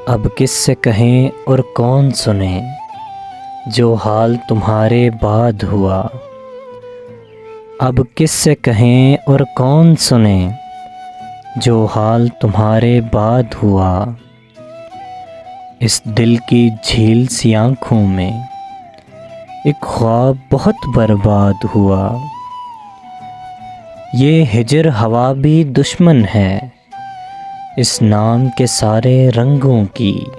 अब किससे कहें और कौन सुने जो हाल तुम्हारे बाद हुआ। अब किससे कहें और कौन सुने जो हाल तुम्हारे बाद हुआ। इस दिल की झील सी आँखों में एक ख्वाब बहुत बर्बाद हुआ। ये हिजर हवा भी दुश्मन है इस नाम के सारे रंगों की।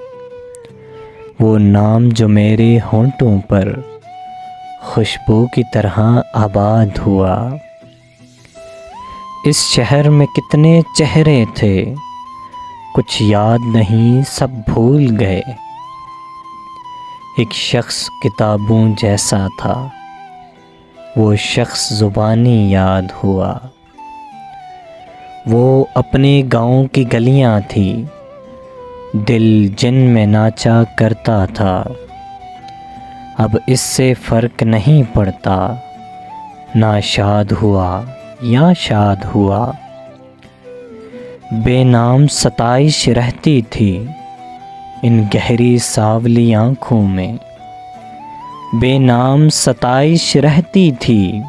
वो नाम जो मेरे होंठों पर खुशबू की तरह आबाद हुआ। इस शहर में कितने चेहरे थे कुछ याद नहीं सब भूल गए। एक शख्स किताबों जैसा था वो शख्स ज़ुबानी याद हुआ। वो अपने गाँव की गलियाँ थी दिल जिन में नाचा करता था। अब इससे फ़र्क नहीं पड़ता ना शाद हुआ या शाद हुआ। बेनाम सताइश रहती थी इन गहरी सावली आँखों में। बेनाम सताइश रहती थी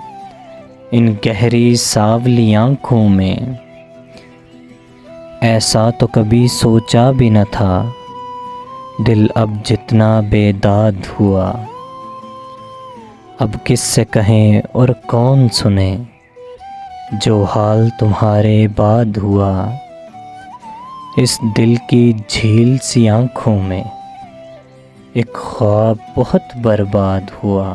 इन गहरी सावली आँखों में। ऐसा तो कभी सोचा भी न था दिल अब जितना बेदाद हुआ। अब किससे कहें और कौन सुने जो हाल तुम्हारे बाद हुआ। इस दिल की झील सी आँखों में एक ख्वाब बहुत बर्बाद हुआ।